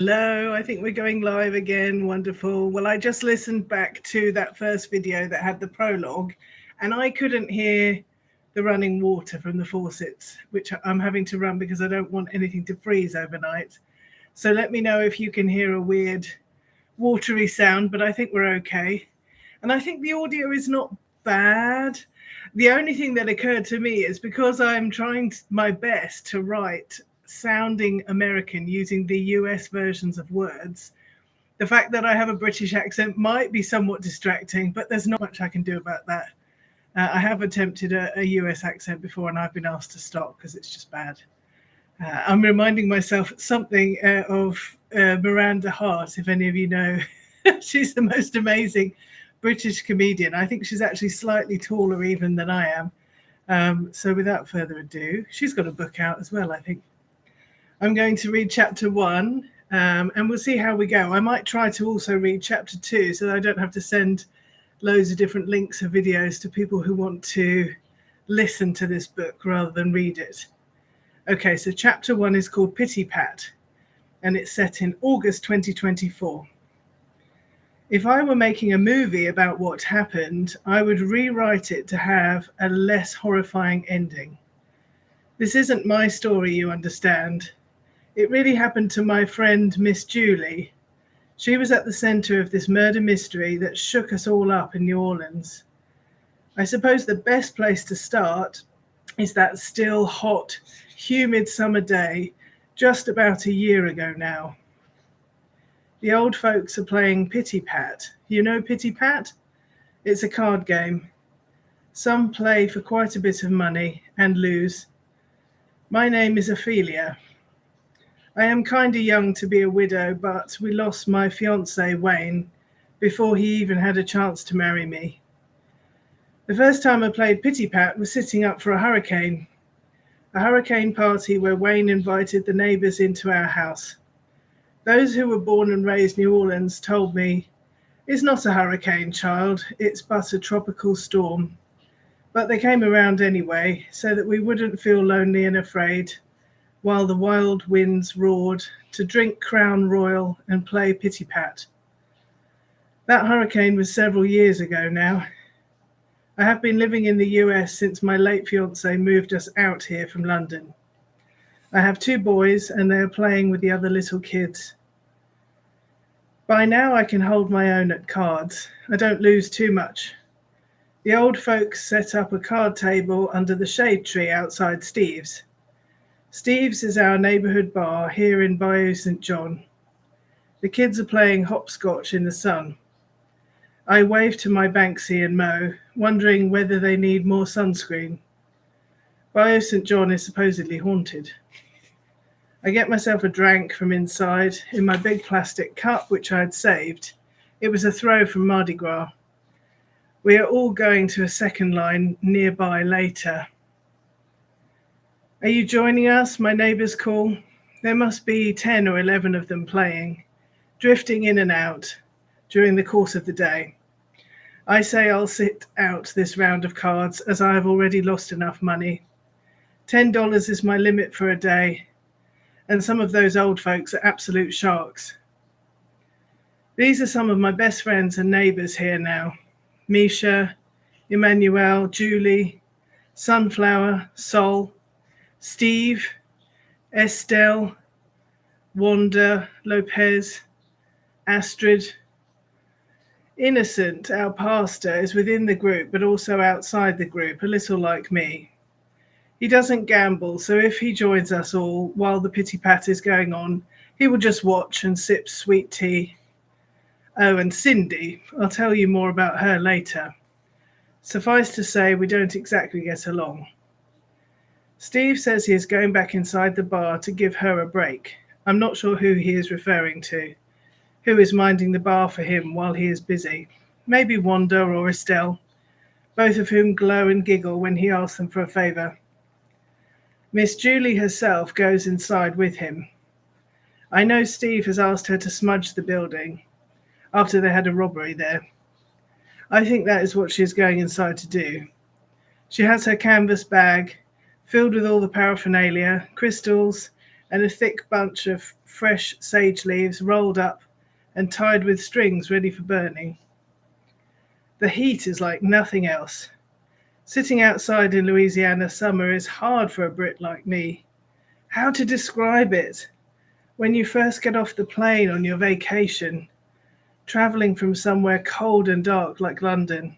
Hello, I think we're going live again. Wonderful. Well, I just listened back to that first video that had the prologue, and I couldn't hear the running water from the faucets, which I'm having to run because I don't want anything to freeze overnight. So let me know if you can hear a weird watery sound, but I think we're okay. And I think the audio is not bad. The only thing that occurred to me is because I'm trying my best to write sounding American using the US versions of words, the fact that I have a British accent might be somewhat distracting, but there's not much I can do about that. I have attempted a US accent before and I've been asked to stop because it's just bad. I'm reminding myself something of Miranda Hart, if any of you know. She's the most amazing British comedian. I think she's actually slightly taller even than I am. So without further ado, she's got a book out as well, I think. I'm going to read chapter 1 and we'll see how we go. I might try to also read chapter 2 so that I don't have to send loads of different links of videos to people who want to listen to this book rather than read it. Okay, so chapter 1 is called Pity Pat, and it's set in August 2024. If I were making a movie about what happened, I would rewrite it to have a less horrifying ending. This isn't my story, you understand. It really happened to my friend, Miss Julie. She was at the center of this murder mystery that shook us all up in New Orleans. I suppose the best place to start is that still hot, humid summer day just about a year ago now. The old folks are playing Pity Pat. You know Pity Pat? It's a card game. Some play for quite a bit of money and lose. My name is Ophelia. I am kind of young to be a widow, but we lost my fiancé, Wayne, before he even had a chance to marry me. The first time I played Pity Pat was sitting up for a hurricane party where Wayne invited the neighbors into our house. Those who were born and raised New Orleans told me, "It's not a hurricane, child, it's but a tropical storm." But they came around anyway, so that we wouldn't feel lonely and afraid, while the wild winds roared, to drink Crown Royal and play Pity Pat. That hurricane was several years ago now. I have been living in the US since my late fiancé moved us out here from London. I have 2 boys and they are playing with the other little kids. By now I can hold my own at cards. I don't lose too much. The old folks set up a card table under the shade tree outside Steve's. Steve's is our neighborhood bar here in Bayou St. John. The kids are playing hopscotch in the sun. I wave to my Banksy and Mo, wondering whether they need more sunscreen. Bayou St. John is supposedly haunted. I get myself a drink from inside in my big plastic cup, which I had saved. It was a throw from Mardi Gras. We are all going to a second line nearby later. Are you joining us? My neighbors call. There must be 10 or 11 of them playing, drifting in and out during the course of the day. I say I'll sit out this round of cards as I have already lost enough money. $10 is my limit for a day, and some of those old folks are absolute sharks. These are some of my best friends and neighbors here now. Misha, Emmanuel, Julie, Sunflower, Sol, Steve, Estelle, Wanda, Lopez, Astrid. Innocent, our pastor, is within the group but also outside the group, a little like me. He doesn't gamble, so if he joins us all while the Pity Pat is going on, he will just watch and sip sweet tea. Oh, and Cindy, I'll tell you more about her later. Suffice to say, we don't exactly get along. Steve says he is going back inside the bar to give her a break. I'm not sure who he is referring to. Who is minding the bar for him while he is busy? Maybe Wanda or Estelle, both of whom glow and giggle when he asks them for a favor. Miss Julie herself goes inside with him. I know Steve has asked her to smudge the building after they had a robbery there. I think that is what she is going inside to do. She has her canvas bag filled with all the paraphernalia, crystals, and a thick bunch of fresh sage leaves rolled up and tied with strings ready for burning. The heat is like nothing else. Sitting outside in Louisiana summer is hard for a Brit like me. How to describe it? When you first get off the plane on your vacation, traveling from somewhere cold and dark like London,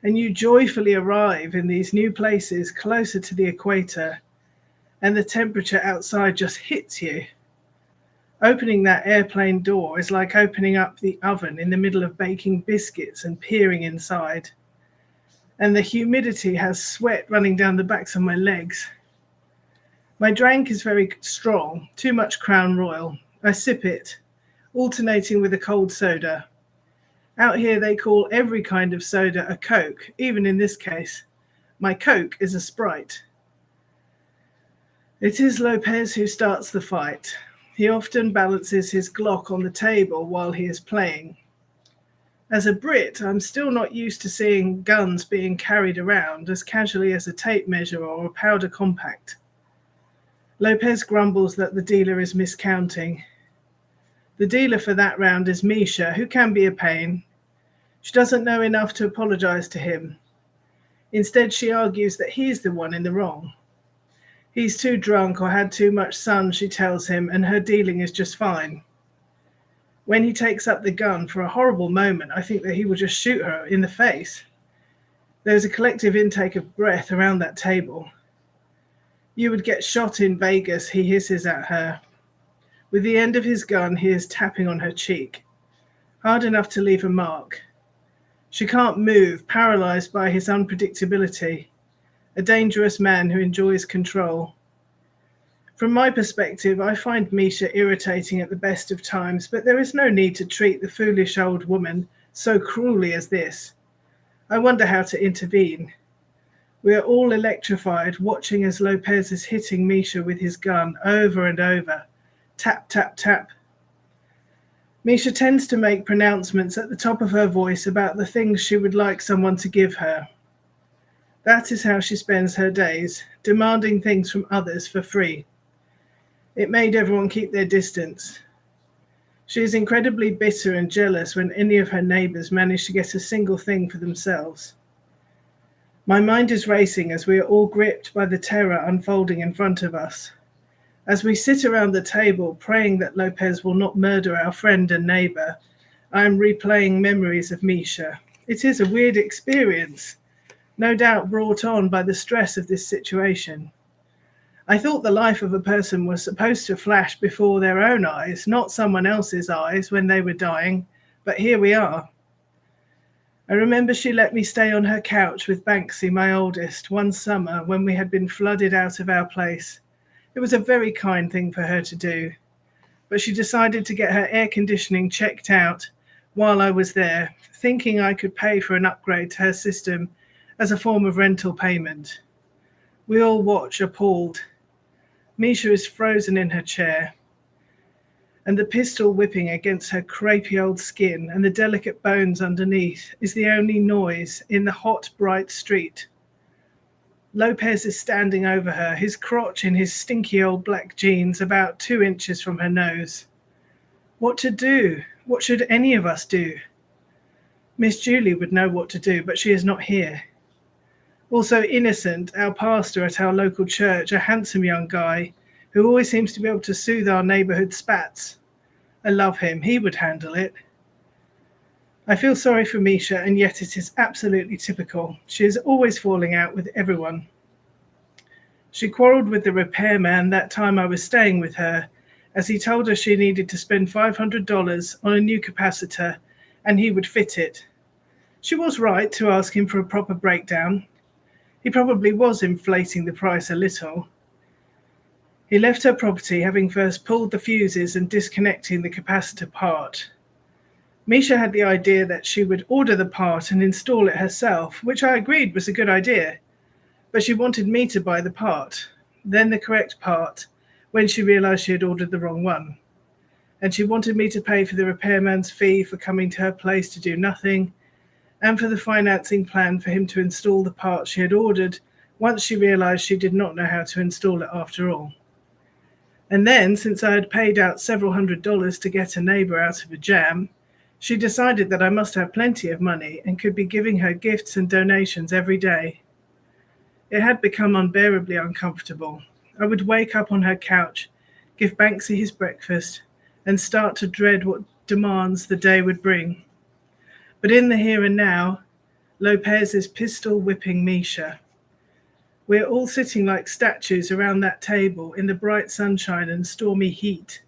and you joyfully arrive in these new places closer to the equator, and the temperature outside just hits you. Opening that airplane door is like opening up the oven in the middle of baking biscuits and peering inside. And the humidity has sweat running down the backs of my legs. My drink is very strong, too much Crown Royal. I sip it, alternating with a cold soda. Out here they call every kind of soda a Coke, even in this case. My Coke is a Sprite. It is Lopez who starts the fight. He often balances his Glock on the table while he is playing. As a Brit, I'm still not used to seeing guns being carried around as casually as a tape measure or a powder compact. Lopez grumbles that the dealer is miscounting. The dealer for that round is Misha, who can be a pain. She doesn't know enough to apologize to him. Instead, she argues that he's the one in the wrong. He's too drunk or had too much sun, she tells him, and her dealing is just fine. When he takes up the gun, for a horrible moment, I think that he will just shoot her in the face. There's a collective intake of breath around that table. You would get shot in Vegas, he hisses at her. With the end of his gun, he is tapping on her cheek, hard enough to leave a mark. She can't move, paralyzed by his unpredictability. A dangerous man who enjoys control. From my perspective, I find Misha irritating at the best of times, but there is no need to treat the foolish old woman so cruelly as this. I wonder how to intervene. We are all electrified, watching as Lopez is hitting Misha with his gun over and over. Tap, tap, tap. Misha tends to make pronouncements at the top of her voice about the things she would like someone to give her. That is how she spends her days, demanding things from others for free. It made everyone keep their distance. She is incredibly bitter and jealous when any of her neighbors manage to get a single thing for themselves. My mind is racing as we are all gripped by the terror unfolding in front of us. As we sit around the table praying that Lopez will not murder our friend and neighbor, I am replaying memories of Misha. It is a weird experience, no doubt brought on by the stress of this situation. I thought the life of a person was supposed to flash before their own eyes, not someone else's eyes when they were dying, but here we are. I remember she let me stay on her couch with Banksy, my oldest, one summer when we had been flooded out of our place. It was a very kind thing for her to do, but she decided to get her air conditioning checked out while I was there, thinking I could pay for an upgrade to her system as a form of rental payment. We all watch, appalled. Misha is frozen in her chair, and the pistol whipping against her crepey old skin and the delicate bones underneath is the only noise in the hot, bright street. Lopez is standing over her, his crotch in his stinky old black jeans about 2 inches from her nose. What to do? What should any of us do? Miss Julie would know what to do, but she is not here. Also Innocent, our pastor at our local church, a handsome young guy who always seems to be able to soothe our neighborhood spats. I love him. He would handle it. I feel sorry for Misha, and yet it is absolutely typical. She is always falling out with everyone. She quarreled with the repairman that time I was staying with her, as he told her she needed to spend $500 on a new capacitor, and he would fit it. She was right to ask him for a proper breakdown. He probably was inflating the price a little. He left her property, having first pulled the fuses and disconnecting the capacitor part. Misha had the idea that she would order the part and install it herself, which I agreed was a good idea, but she wanted me to buy the part, then the correct part, when she realized she had ordered the wrong one. And she wanted me to pay for the repairman's fee for coming to her place to do nothing, and for the financing plan for him to install the part she had ordered once she realized she did not know how to install it after all. And then, since I had paid out several $100s to get a neighbor out of a jam, she decided that I must have plenty of money and could be giving her gifts and donations every day. It had become unbearably uncomfortable. I would wake up on her couch, give Banksy his breakfast, and start to dread what demands the day would bring. But in the here and now, Lopez is pistol whipping Misha. We're all sitting like statues around that table in the bright sunshine and stormy heat.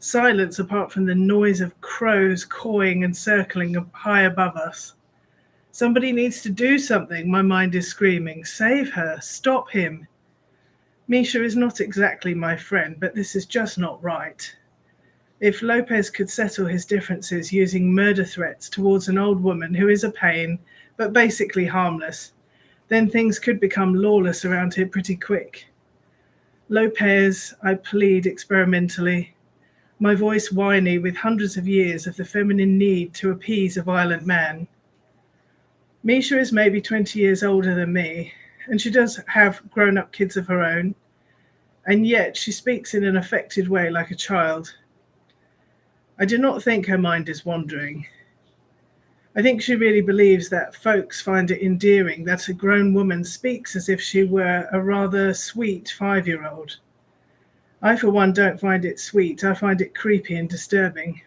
Silence apart from the noise of crows cawing and circling high above us. Somebody needs to do something, my mind is screaming. Save her, stop him. Misha is not exactly my friend, but this is just not right. If Lopez could settle his differences using murder threats towards an old woman who is a pain, but basically harmless, then things could become lawless around here pretty quick. Lopez, I plead experimentally, my voice whiny with hundreds of years of the feminine need to appease a violent man. Misha is maybe 20 years older than me, and she does have grown-up kids of her own, and yet she speaks in an affected way like a child. I do not think her mind is wandering. I think she really believes that folks find it endearing that a grown woman speaks as if she were a rather sweet 5-year-old. I, for one, don't find it sweet. I find it creepy and disturbing.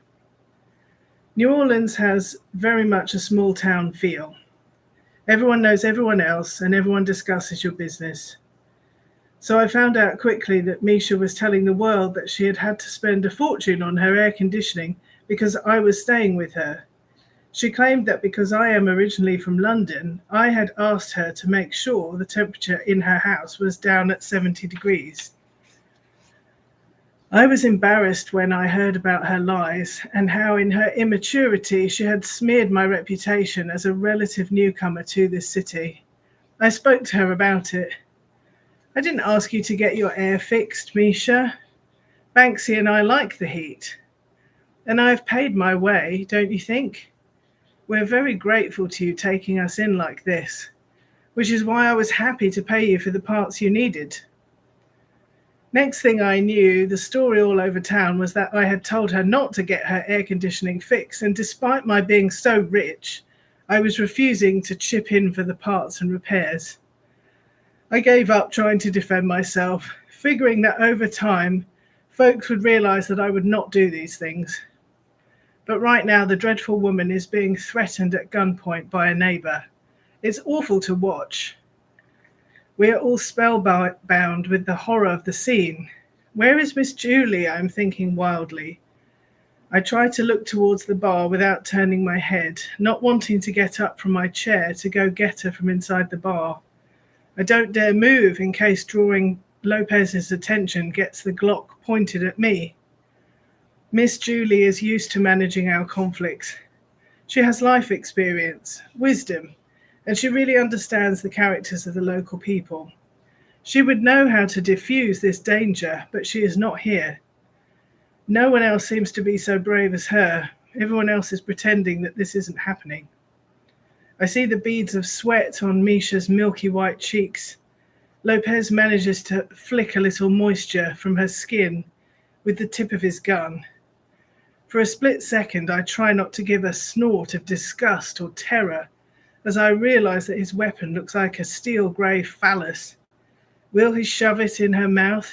New Orleans has very much a small town feel. Everyone knows everyone else and everyone discusses your business. So I found out quickly that Misha was telling the world that she had had to spend a fortune on her air conditioning because I was staying with her. She claimed that because I am originally from London, I had asked her to make sure the temperature in her house was down at 70 degrees. I was embarrassed when I heard about her lies and how in her immaturity she had smeared my reputation as a relative newcomer to this city. I spoke to her about it. I didn't ask you to get your air fixed, Misha. Banksy and I like the heat. And I've paid my way, don't you think? We're very grateful to you taking us in like this, which is why I was happy to pay you for the parts you needed. Next thing I knew, the story all over town was that I had told her not to get her air conditioning fixed, and despite my being so rich, I was refusing to chip in for the parts and repairs. I gave up trying to defend myself, figuring that over time, folks would realize that I would not do these things. But right now, the dreadful woman is being threatened at gunpoint by a neighbor. It's awful to watch. We are all spellbound with the horror of the scene. Where is Miss Julie? I'm thinking wildly. I try to look towards the bar without turning my head, not wanting to get up from my chair to go get her from inside the bar. I don't dare move in case drawing Lopez's attention gets the Glock pointed at me. Miss Julie is used to managing our conflicts. She has life experience, wisdom, and she really understands the characters of the local people. She would know how to diffuse this danger, but she is not here. No one else seems to be so brave as her. Everyone else is pretending that this isn't happening. I see the beads of sweat on Misha's milky white cheeks. Lopez manages to flick a little moisture from her skin with the tip of his gun. For a split second, I try not to give a snort of disgust or terror as I realize that his weapon looks like a steel grey phallus. Will he shove it in her mouth?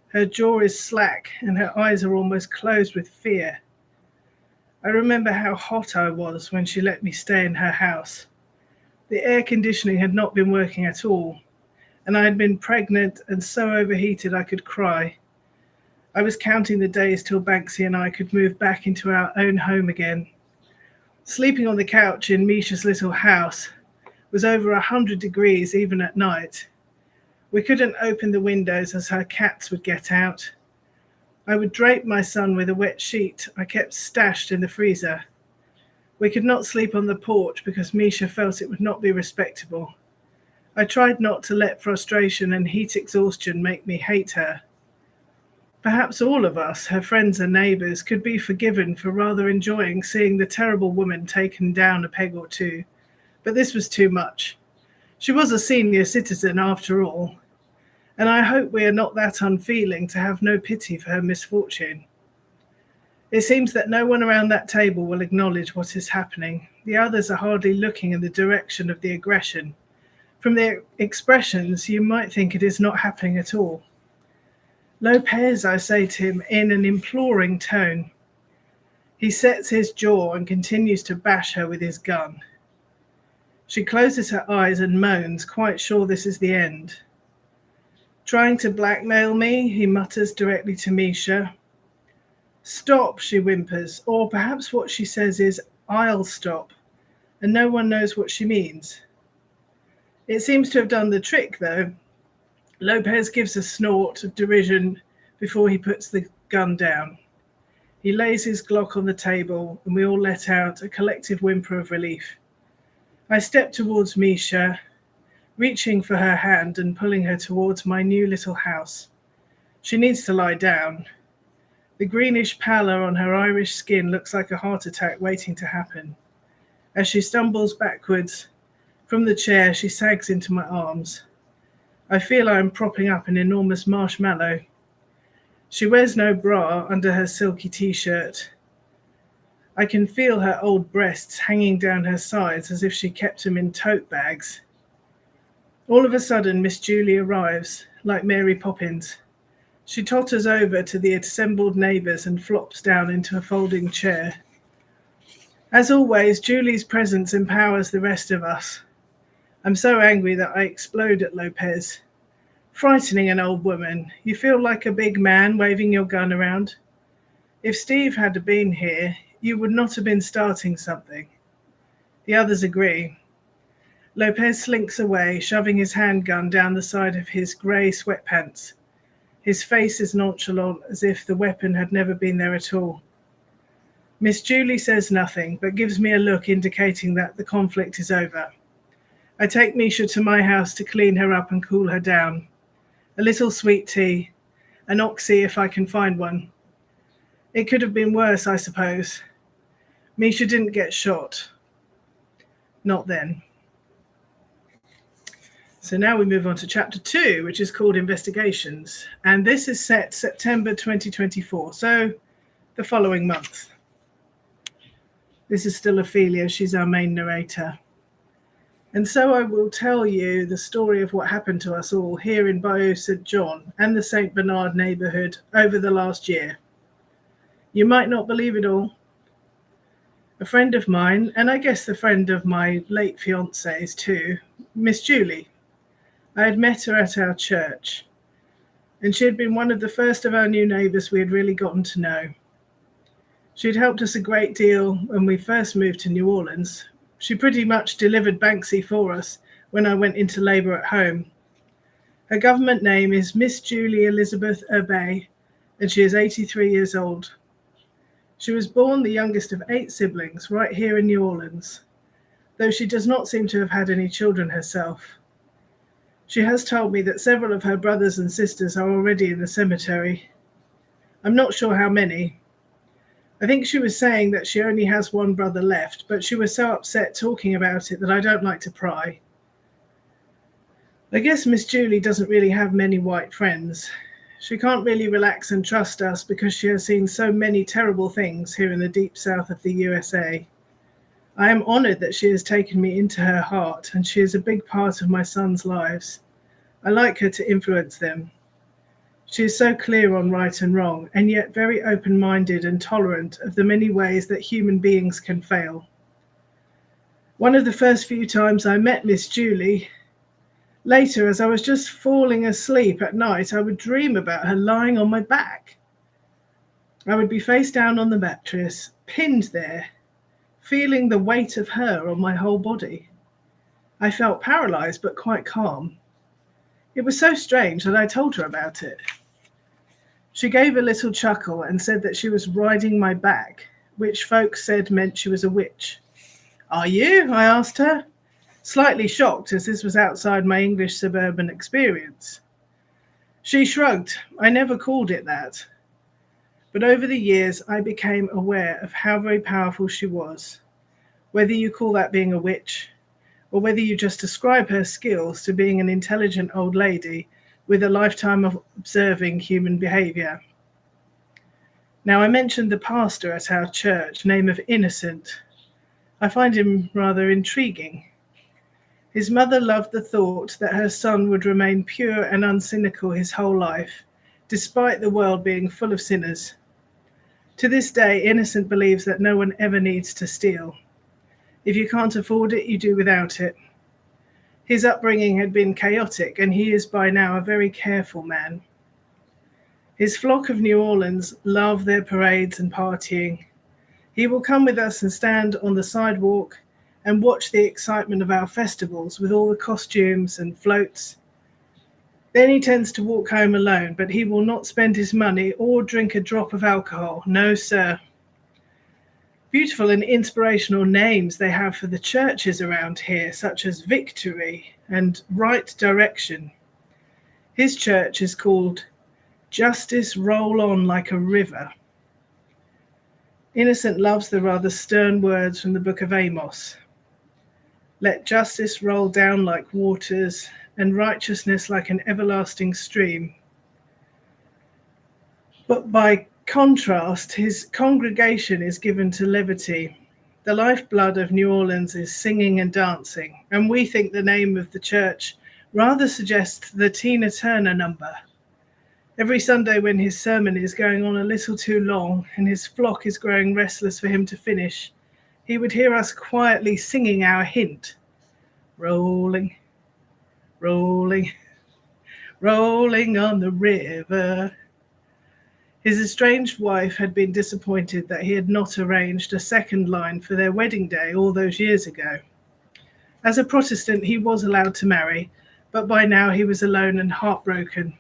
Her jaw is slack and her eyes are almost closed with fear. I remember how hot I was when she let me stay in her house. The air conditioning had not been working at all, and I had been pregnant and so overheated I could cry. I was counting the days till Banksy and I could move back into our own home again. Sleeping on the couch in Misha's little house was over 100 degrees even at night. We couldn't open the windows as her cats would get out. I would drape my son with a wet sheet I kept stashed in the freezer. We could not sleep on the porch because Misha felt it would not be respectable. I tried not to let frustration and heat exhaustion make me hate her. Perhaps all of us, her friends and neighbours, could be forgiven for rather enjoying seeing the terrible woman taken down a peg or two, but this was too much. She was a senior citizen after all. and I hope we are not that unfeeling to have no pity for her misfortune. It seems that no one around that table will acknowledge what is happening. The others are hardly looking in the direction of the aggression. From their expressions, you might think it is not happening at all. Lopez, I say to him in an imploring tone. He sets his jaw and continues to bash her with his gun. She closes her eyes and moans, quite sure this is the end. Trying to blackmail me, he mutters directly to Misha. Stop, she whimpers, or perhaps what she says is, I'll stop, and no one knows what she means. It seems to have done the trick, though. Lopez gives a snort of derision before he puts the gun down. He lays his Glock on the table, and we all let out a collective whimper of relief. I step towards Misha, reaching for her hand and pulling her towards my new little house. She needs to lie down. The greenish pallor on her Irish skin looks like a heart attack waiting to happen. As she stumbles backwards from the chair, she sags into my arms. I feel I am propping up an enormous marshmallow. She wears no bra under her silky t-shirt. I can feel her old breasts hanging down her sides as if she kept them in tote bags. All of a sudden, Miss Julie arrives, like Mary Poppins. She totters over to the assembled neighbours and flops down into a folding chair. As always, Julie's presence empowers the rest of us. I'm so angry that I explode at Lopez. Frightening an old woman. You feel like a big man waving your gun around. If Steve had been here, you would not have been starting something. The others agree. Lopez slinks away, shoving his handgun down the side of his grey sweatpants. His face is nonchalant, as if the weapon had never been there at all. Miss Julie says nothing, but gives me a look indicating that the conflict is over. I take Misha to my house to clean her up and cool her down. A little sweet tea, an oxy if I can find one. It could have been worse, I suppose. Misha didn't get shot. Not then. So now we move on to chapter 2, which is called Investigations. And this is set September 2024, so the following month. This is still Ophelia, she's our main narrator. And so I will tell you the story of what happened to us all here in Bayou St. John and the St. Bernard neighbourhood over the last year. You might not believe it all. A friend of mine, and I guess the friend of my late fiancé's too, Miss Julie. I had met her at our church, and she had been one of the first of our new neighbours we had really gotten to know. She had helped us a great deal when we first moved to New Orleans. She pretty much delivered Banksy for us when I went into labour at home. Her government name is Miss Julie Elizabeth Urbay, and she is 83 years old. She was born the youngest of 8 siblings right here in New Orleans, though she does not seem to have had any children herself. She has told me that several of her brothers and sisters are already in the cemetery. I'm not sure how many. I think she was saying that she only has one brother left, but she was so upset talking about it that I don't like to pry. I guess Miss Julie doesn't really have many white friends. She can't really relax and trust us because she has seen so many terrible things here in the deep south of the USA. I am honoured that she has taken me into her heart, and she is a big part of my sons' lives. I like her to influence them. She is so clear on right and wrong, and yet very open-minded and tolerant of the many ways that human beings can fail. One of the first few times I met Miss Julie, later, as I was just falling asleep at night, I would dream about her lying on my back. I would be face down on the mattress, pinned there, feeling the weight of her on my whole body. I felt paralyzed but quite calm. It was so strange that I told her about it. She gave a little chuckle and said that she was riding my back, which folks said meant she was a witch. "Are you?" I asked her, slightly shocked as this was outside my English suburban experience. She shrugged. I never called it that. But over the years, I became aware of how very powerful she was. Whether you call that being a witch, or whether you just ascribe her skills to being an intelligent old lady with a lifetime of observing human behaviour. Now, I mentioned the pastor at our church, name of Innocent. I find him rather intriguing. His mother loved the thought that her son would remain pure and uncynical his whole life, despite the world being full of sinners. To this day, Innocent believes that no one ever needs to steal. If you can't afford it, you do without it. His upbringing had been chaotic, and he is by now a very careful man. His flock of New Orleans love their parades and partying. He will come with us and stand on the sidewalk and watch the excitement of our festivals with all the costumes and floats. Then he tends to walk home alone, but he will not spend his money or drink a drop of alcohol. No, sir. Beautiful and inspirational names they have for the churches around here, such as Victory and Right Direction. His church is called Justice Roll On Like a River. Innocent loves the rather stern words from the book of Amos. Let justice roll down like waters, and righteousness like an everlasting stream. But by contrast, his congregation is given to levity. The lifeblood of New Orleans is singing and dancing, and we think the name of the church rather suggests the Tina Turner number. Every Sunday when his sermon is going on a little too long and his flock is growing restless for him to finish, he would hear us quietly singing our hint. Rolling, rolling, rolling on the river. His estranged wife had been disappointed that he had not arranged a second line for their wedding day all those years ago. As a Protestant, he was allowed to marry, but by now he was alone and heartbroken.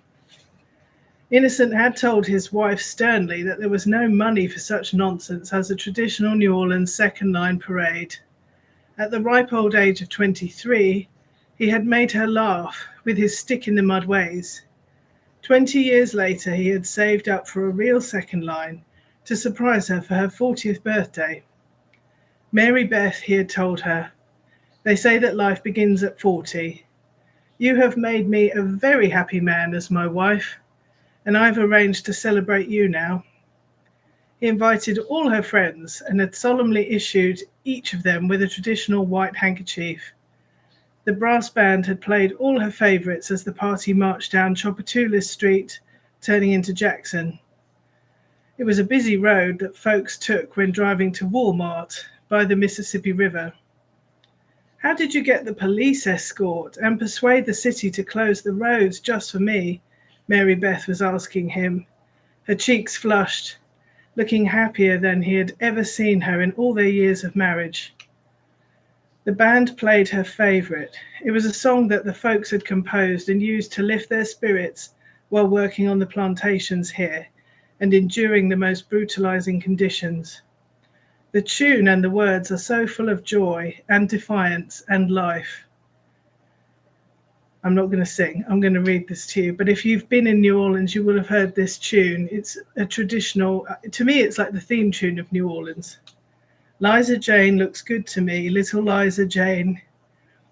Innocent had told his wife sternly that there was no money for such nonsense as a traditional New Orleans second line parade. At the ripe old age of 23, he had made her laugh with his stick-in-the-mud ways. 20 years later, he had saved up for a real second line to surprise her for her 40th birthday. Mary Beth, he had told her, they say that life begins at 40. You have made me a very happy man as my wife, and I've arranged to celebrate you now. He invited all her friends and had solemnly issued each of them with a traditional white handkerchief. The brass band had played all her favourites as the party marched down Chopatulis Street, turning into Jackson. It was a busy road that folks took when driving to Walmart by the Mississippi River. How did you get the police escort and persuade the city to close the roads just for me? Mary Beth was asking him, her cheeks flushed, looking happier than he had ever seen her in all their years of marriage. The band played her favourite. It was a song that the folks had composed and used to lift their spirits while working on the plantations here and enduring the most brutalizing conditions. The tune and the words are so full of joy and defiance and life. I'm not going to sing, I'm going to read this to you. But if you've been in New Orleans, you will have heard this tune. It's a traditional, to me, it's like the theme tune of New Orleans. Liza Jane looks good to me, little Liza Jane.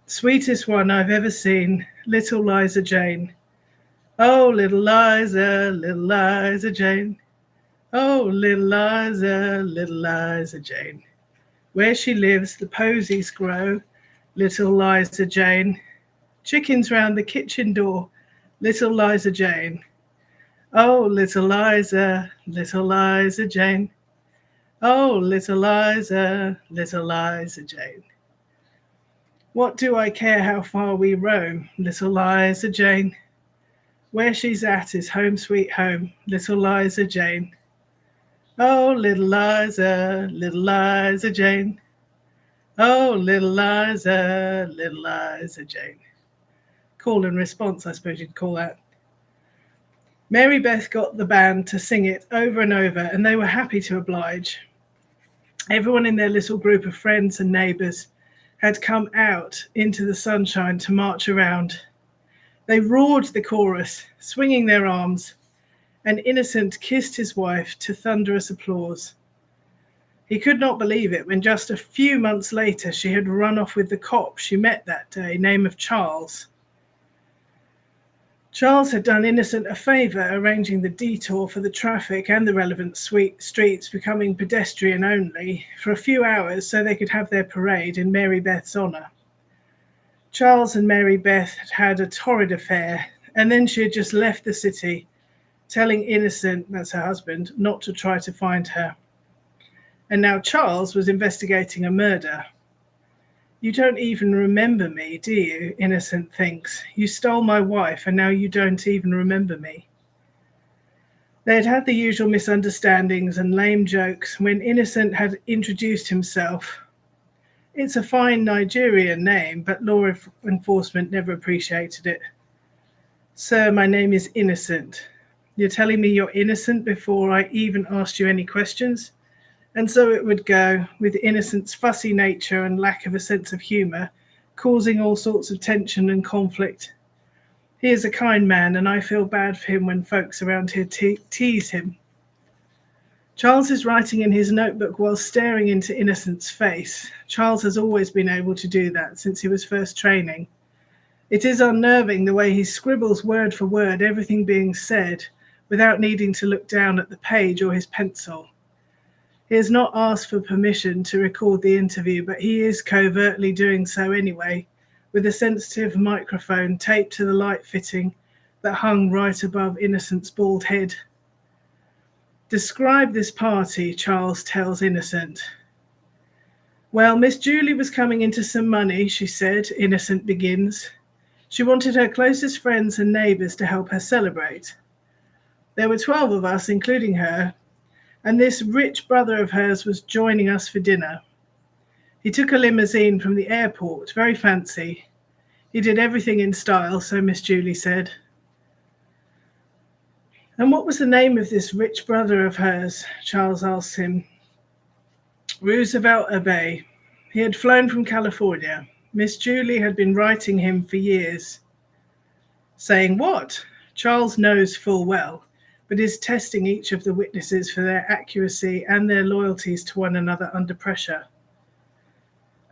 Sweetest one I've ever seen, little Liza Jane. Oh, little Liza Jane. Oh, little Liza Jane. Where she lives, the posies grow, little Liza Jane. Chickens round the kitchen door, little Liza Jane. Oh, little Liza Jane. Oh, little Liza Jane. What do I care how far we roam, little Liza Jane? Where she's at is home sweet home, little Liza Jane. Oh, little Liza Jane. Oh, little Liza Jane. Call and response, I suppose you'd call that. Mary Beth got the band to sing it over and over, and they were happy to oblige. Everyone in their little group of friends and neighbours had come out into the sunshine to march around. They roared the chorus, swinging their arms, and Innocent kissed his wife to thunderous applause. He could not believe it when just a few months later she had run off with the cop she met that day, name of Charles. Charles had done Innocent a favour arranging the detour for the traffic and the relevant streets becoming pedestrian only for a few hours so they could have their parade in Mary Beth's honour. Charles and Mary Beth had had a torrid affair, and then she had just left the city, telling Innocent, that's her husband, not to try to find her. And now Charles was investigating a murder. You don't even remember me, do you? Innocent thinks. You stole my wife and now you don't even remember me. They had had the usual misunderstandings and lame jokes when Innocent had introduced himself. It's a fine Nigerian name, but law enforcement never appreciated it. Sir, my name is Innocent. You're telling me you're innocent before I even asked you any questions? And so it would go, with Innocent's fussy nature and lack of a sense of humour, causing all sorts of tension and conflict. He is a kind man, and I feel bad for him when folks around here tease him. Charles is writing in his notebook while staring into Innocent's face. Charles has always been able to do that since he was first training. It is unnerving the way he scribbles word for word everything being said without needing to look down at the page or his pencil. He has not asked for permission to record the interview, but he is covertly doing so anyway, with a sensitive microphone taped to the light fitting that hung right above Innocent's bald head. Describe this party, Charles tells Innocent. Well, Miss Julie was coming into some money, she said, Innocent begins. She wanted her closest friends and neighbours to help her celebrate. There were 12 of us, including her, and this rich brother of hers was joining us for dinner. He took a limousine from the airport, very fancy. He did everything in style, so Miss Julie said. And what was the name of this rich brother of hers? Charles asked him. Roosevelt Abbey. He had flown from California. Miss Julie had been writing him for years. Saying what? Charles knows full well, but is testing each of the witnesses for their accuracy and their loyalties to one another under pressure.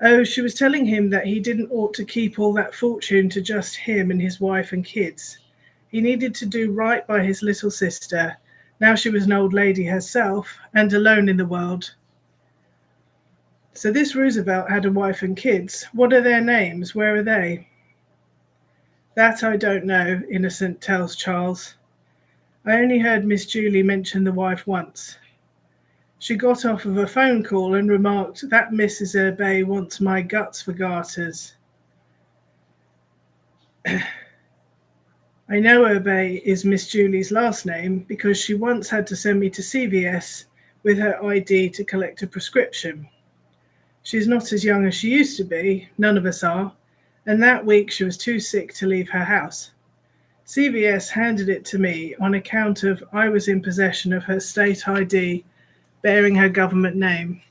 Oh, she was telling him that he didn't ought to keep all that fortune to just him and his wife and kids. He needed to do right by his little sister. Now she was an old lady herself and alone in the world. So this Roosevelt had a wife and kids. What are their names? Where are they? That I don't know, Innocent tells Charles. I only heard Miss Julie mention the wife once. She got off of a phone call and remarked, that Mrs. Abbey wants my guts for garters. I know Abbey is Miss Julie's last name because she once had to send me to CVS with her ID to collect a prescription. She's not as young as she used to be, none of us are, and that week she was too sick to leave her house. CVS handed it to me on account of I was in possession of her state ID bearing her government name.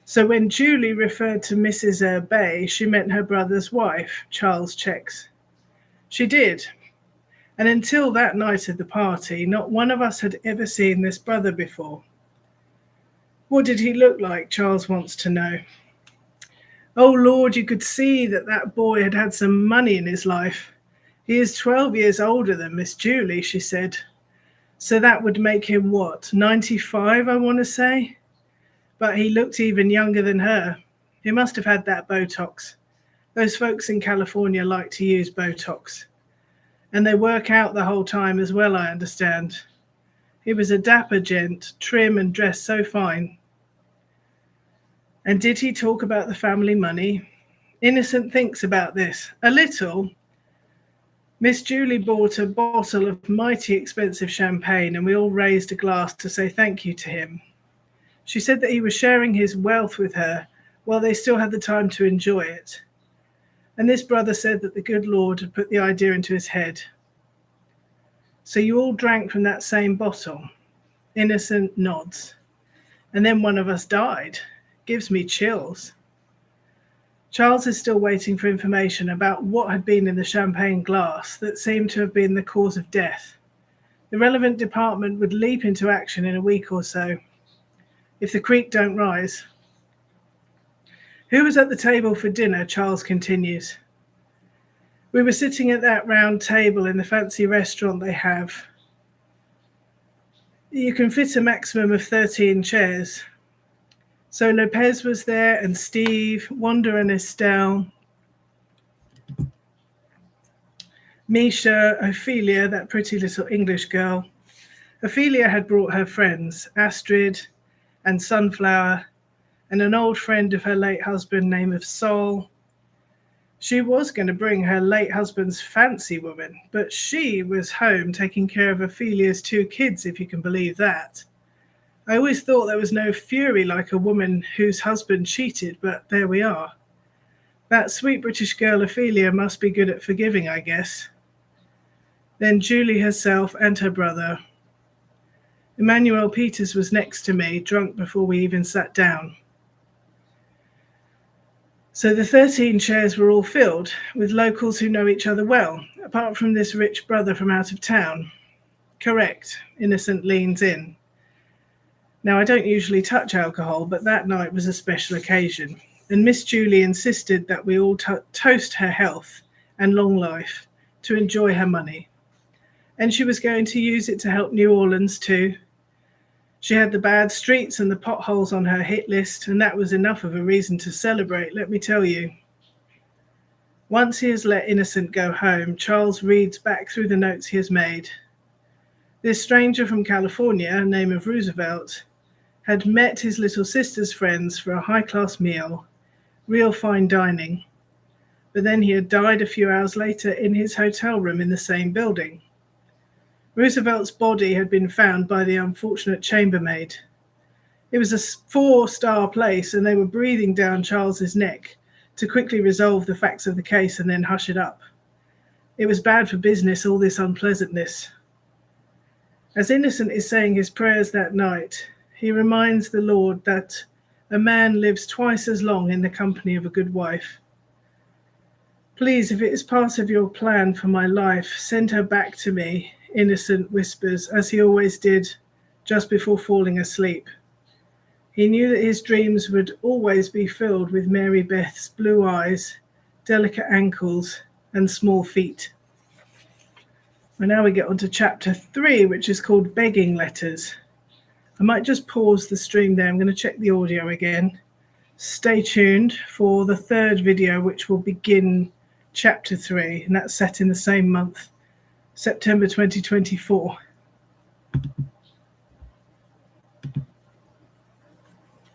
So when Julie referred to Mrs. Abbey, she meant her brother's wife, Charles checks. She did. And until that night at the party, not one of us had ever seen this brother before. What did he look like, Charles wants to know. Oh, Lord, you could see that boy had had some money in his life. He is 12 years older than Miss Julie, she said. So that would make him what, 95, I want to say? But he looked even younger than her. He must have had that Botox. Those folks in California like to use Botox. And they work out the whole time as well, I understand. He was a dapper gent, trim and dressed so fine. And did he talk about the family money? Innocent thinks about this. A little. Miss Julie bought a bottle of mighty expensive champagne and we all raised a glass to say thank you to him. She said that he was sharing his wealth with her while they still had the time to enjoy it. And this brother said that the good Lord had put the idea into his head. So you all drank from that same bottle? Innocent nods. And then one of us died. Gives me chills. Charles is still waiting for information about what had been in the champagne glass that seemed to have been the cause of death. The relevant department would leap into action in a week or so, if the creek don't rise. Who was at the table for dinner? Charles continues. We were sitting at that round table in the fancy restaurant they have. You can fit a maximum of 13 chairs. So Lopez was there, and Steve, Wanda and Estelle, Misha, Ophelia, that pretty little English girl. Ophelia had brought her friends, Astrid and Sunflower, and an old friend of her late husband named Sol. She was going to bring her late husband's fancy woman, but she was home taking care of Ophelia's 2 kids, if you can believe that. I always thought there was no fury like a woman whose husband cheated, but there we are. That sweet British girl Ophelia must be good at forgiving, I guess. Then Julie herself and her brother. Emmanuel Peters was next to me, drunk before we even sat down. So the 13 chairs were all filled with locals who know each other well, apart from this rich brother from out of town. Correct, Innocent leans in. Now, I don't usually touch alcohol, but that night was a special occasion, and Miss Julie insisted that we all toast her health and long life to enjoy her money. And she was going to use it to help New Orleans too. She had the bad streets and the potholes on her hit list, and that was enough of a reason to celebrate, let me tell you. Once he has let Innocent go home, Charles reads back through the notes he has made. This stranger from California, name of Roosevelt, had met his little sister's friends for a high-class meal, real fine dining. But then he had died a few hours later in his hotel room in the same building. Roosevelt's body had been found by the unfortunate chambermaid. It was a 4-star place, and they were breathing down Charles's neck to quickly resolve the facts of the case and then hush it up. It was bad for business, all this unpleasantness. As Innocent is saying his prayers that night, he reminds the Lord that a man lives twice as long in the company of a good wife. Please, if it is part of your plan for my life, send her back to me, Innocent whispers, as he always did just before falling asleep. He knew that his dreams would always be filled with Mary Beth's blue eyes, delicate ankles, and small feet. And now we get on to chapter 3, which is called Begging Letters. I might just pause the stream there. I'm going to check the audio again. Stay tuned for the 3rd video, which will begin chapter 3, and that's set in the same month, September 2024.